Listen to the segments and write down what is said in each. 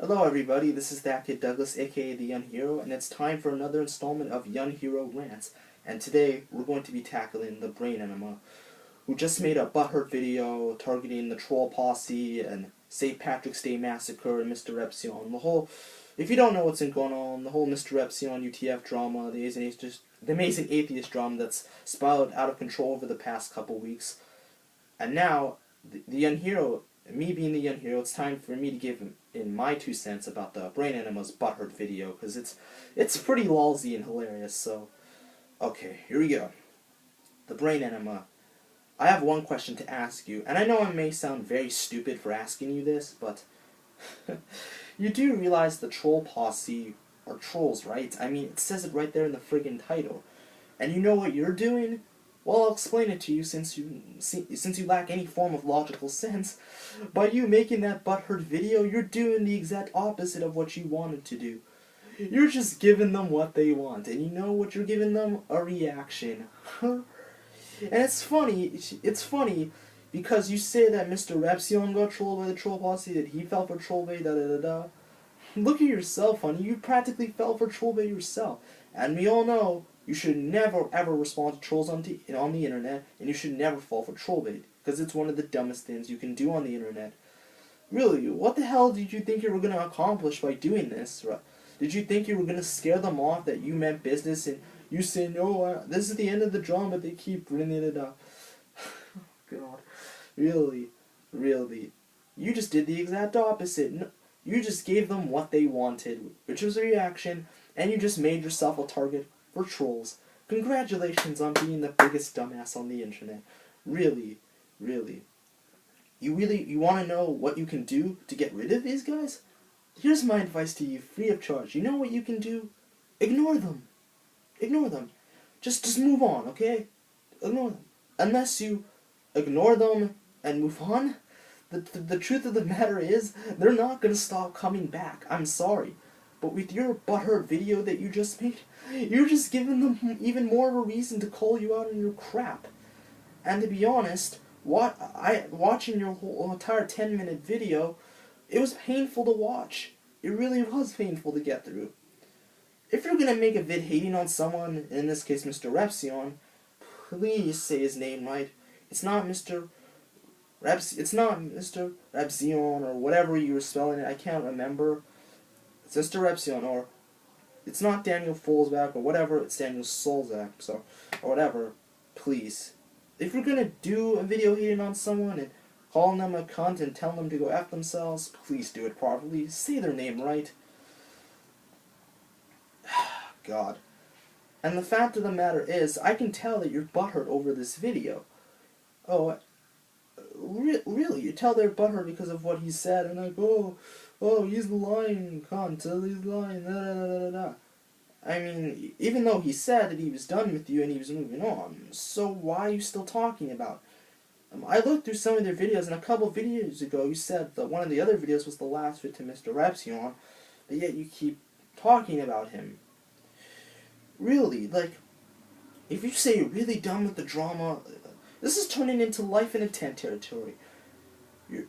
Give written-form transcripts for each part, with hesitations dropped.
Hello everybody, this is that kid Douglas, aka the Young Hero, and it's time for another installment of Young Hero Rants. And today, we're going to be tackling TheBrainEnema, who just made a butthurt video targeting the Troll Posse and StPatrickDayMassacre and MrRepzion. If you don't know what's going on, the whole MrRepzion UTF drama, the amazing atheist drama that's spiraled out of control over the past couple weeks. And now, the Young Hero, me being the Young Hero, it's time for me to give in my 2 cents about the TheBrainEnema's butthurt video, because it's pretty lolsy and hilarious. So, okay, here we go. TheBrainEnema. I have one question to ask you, and I know I may sound very stupid for asking you this, but you do realize the Troll Posse are trolls, right? I mean, it says it right there in the friggin' title. And you know what you're doing? Well, I'll explain it to you since you lack any form of logical sense. By you making that butthurt video, you're doing the exact opposite of what you wanted to do. You're just giving them what they want, and you know what you're giving them? A reaction. And it's funny, because you say that MrRepzion got trolled by the Troll Posse, that he fell for troll bait, da-da-da-da. Look at yourself, honey, you practically fell for troll bait yourself. And we all know, you should never ever respond to trolls on the internet, and you should never fall for troll bait, because it's one of the dumbest things you can do on the internet. Really, what the hell did you think you were going to accomplish by doing this? Did you think you were going to scare them off that you meant business, and you say, no, this is the end of the drama, but they keep bringing it up? God, really, you just did the exact opposite. You just gave them what they wanted, which was a reaction, and you just made yourself a target for trolls. Congratulations on being the biggest dumbass on the internet. Really. You want to know what you can do to get rid of these guys? Here's my advice to you, free of charge. You know what you can do? Ignore them. Just move on, okay? Ignore them. Unless you ignore them and move on, the truth of the matter is, they're not going to stop coming back. I'm sorry. But with your butthurt video that you just made, you're just giving them even more of a reason to call you out on your crap. And to be honest, watching your whole entire 10-minute video, it was painful to watch. It really was painful to get through. If you're gonna make a vid hating on someone, in this case MrRepzion, please say his name right. It's not Mr. Repzion or whatever you were spelling it. I can't remember. It's MrRepzion, or it's not Daniel Folsback or whatever, it's Daniel Solzak, so, or whatever. Please, if you're gonna do a video hating on someone and calling them a cunt and telling them to go F themselves, please do it properly. Say their name right. God. And the fact of the matter is, I can tell that you're butthurt over this video. Oh, really? You tell they're butthurt because of what he said, and like, oh, he's lying, cunt, he's lying, da-da-da-da-da. I mean, even though he said that he was done with you and he was moving on, so why are you still talking about him? I looked through some of their videos, and a couple videos ago you said that one of the other videos was the last vid to MrRepzion, but yet you keep talking about him. Really, like, if you say you're really done with the drama, this is turning into life in a tent territory.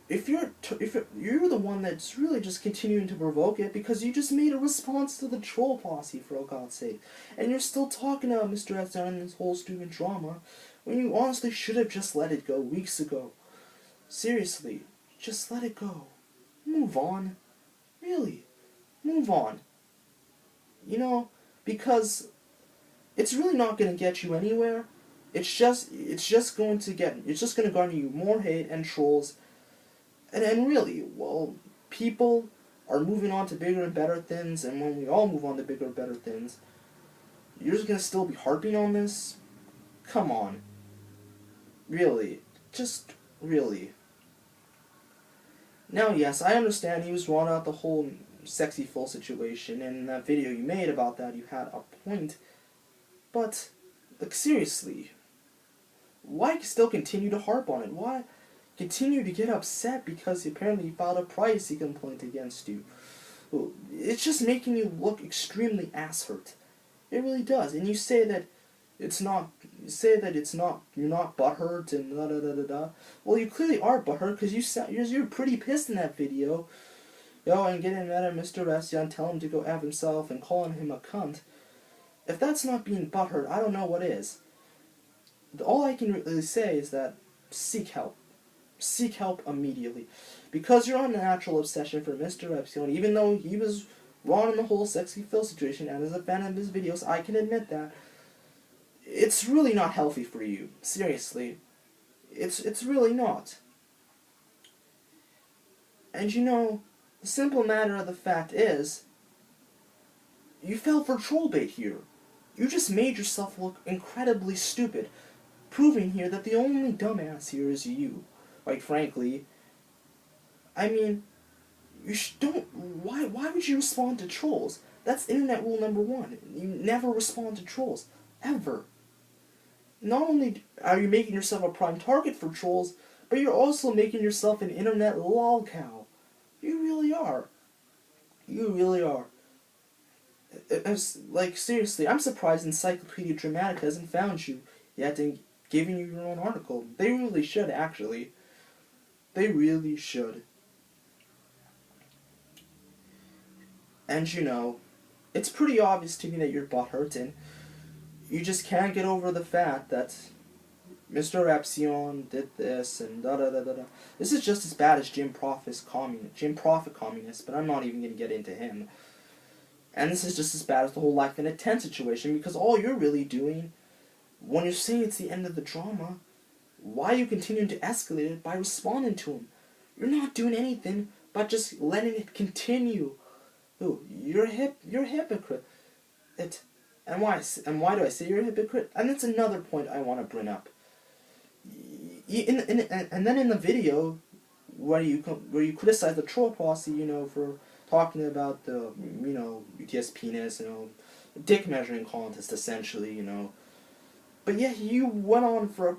If you're the one that's really just continuing to provoke it, because you just made a response to the Troll Posse, for God's sake, and you're still talking about MrRepzion and this whole stupid drama, when you honestly should have just let it go weeks ago. Seriously, just let it go. Move on. Really, move on. You know, because it's really not going to get you anywhere. It's just going to garner you more hate and trolls. And really, well, people are moving on to bigger and better things, and when we all move on to bigger and better things, you're just gonna still be harping on this? Come on. Really. Just really. Now, yes, I understand he was wrong about the whole sexy full situation, and in that video you made about that, you had a point. But, like, seriously, why still continue to harp on it? Why continue to get upset because apparently he filed a privacy complaint against you? It's just making you look extremely ass-hurt. It really does. And you say that you're not butthurt and da-da-da-da-da. Well, you clearly are butthurt, because you're pretty pissed in that video. yo, and getting mad at MrRepzion, tell him to go F himself and calling him a cunt. If that's not being butthurt, I don't know what is. All I can really say is that seek help. Seek help immediately. Because you're on a natural obsession for MrRepzion, even though he was wrong in the whole sexy Phil situation, and as a fan of his videos, I can admit that. It's really not healthy for you. Seriously. It's really not. And you know, the simple matter of the fact is, you fell for troll bait here. You just made yourself look incredibly stupid, proving here that the only dumbass here is you. Quite frankly, I mean, why would you respond to trolls? That's internet rule number 1. You never respond to trolls. Ever. Not only are you making yourself a prime target for trolls, but you're also making yourself an internet lolcow. You really are. You really are. Like, seriously, I'm surprised Encyclopedia Dramatica hasn't found you yet and given you your own article. They really should, actually. They really should. And you know, it's pretty obvious to me that you're butthurt, and you just can't get over the fact that MrRepzion did this and da-da-da-da-da. This is just as bad as Jim Profit Communist, but I'm not even going to get into him. And this is just as bad as the whole Life in a 10 situation, because all you're really doing, when you're saying it's the end of the drama, why are you continuing to escalate it by responding to him? You're not doing anything but just letting it continue. Ooh, you're a hypocrite. And why do I say you're a hypocrite? And that's another point I want to bring up. And then in the video where you criticize the Troll Posse, you know, for talking about the, you know, UTS penis, you know, dick measuring contest essentially, you know. But yeah, you went on for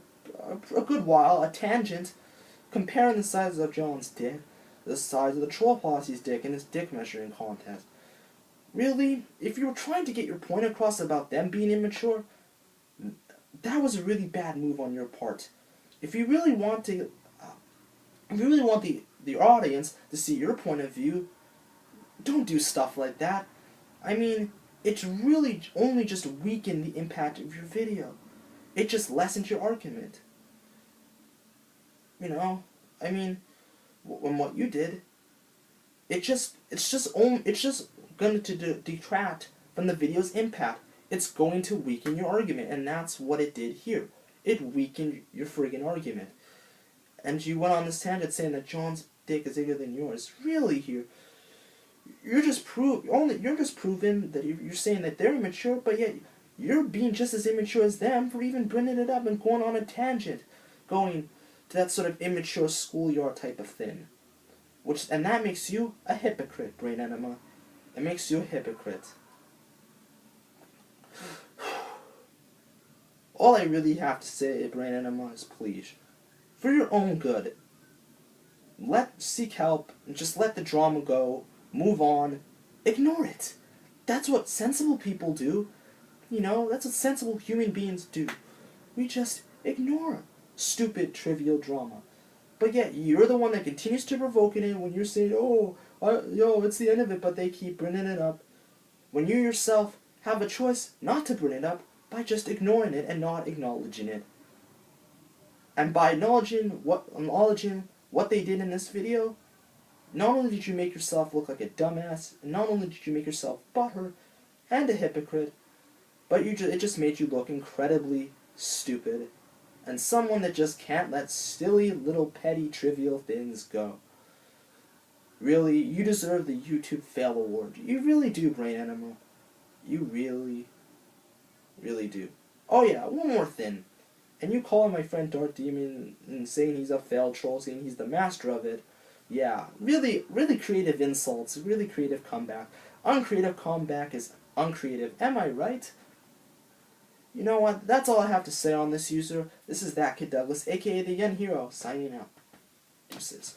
a good while, a tangent, comparing the size of John's dick, the size of the Troll Posse's dick in this dick measuring contest. Really, if you were trying to get your point across about them being immature, that was a really bad move on your part. If you really want to, the audience to see your point of view, don't do stuff like that. I mean, it's really only just weakened the impact of your video. It just lessens your argument. You know, I mean, what you did, it's just going to detract from the video's impact. It's going to weaken your argument, and that's what it did here. It weakened your friggin' argument. And you went on this tangent saying that John's dick is bigger than yours. Really, here, you're just proving that you're saying that they're immature, but yet you're being just as immature as them for even bringing it up and going on a tangent, going to that sort of immature schoolyard type of thing. And that makes you a hypocrite, BrainEnema. It makes you a hypocrite. All I really have to say, BrainEnema, is please, for your own good, seek help, and just let the drama go, move on, ignore it. That's what sensible people do. You know, that's what sensible human beings do. We just ignore stupid, trivial drama. But yet, you're the one that continues to provoke it when you're saying, oh, yo, it's the end of it, but they keep bringing it up. When you yourself have a choice not to bring it up by just ignoring it and not acknowledging it. And by acknowledging what they did in this video, not only did you make yourself look like a dumbass, and not only did you make yourself butthurt and a hypocrite, but it just made you look incredibly stupid, and someone that just can't let silly little petty trivial things go. Really, you deserve the YouTube Fail Award. You really do, BrainEnema. You really, really do. Oh yeah, one more thing. And you calling my friend Dark Demon and saying he's a failed troll, saying he's the master of it. Yeah, really, really creative insults, really creative comeback. Uncreative comeback is uncreative. Am I right? You know what? That's all I have to say on this user. This is That Kid Douglas, aka the Young Hero, signing out. Deuces.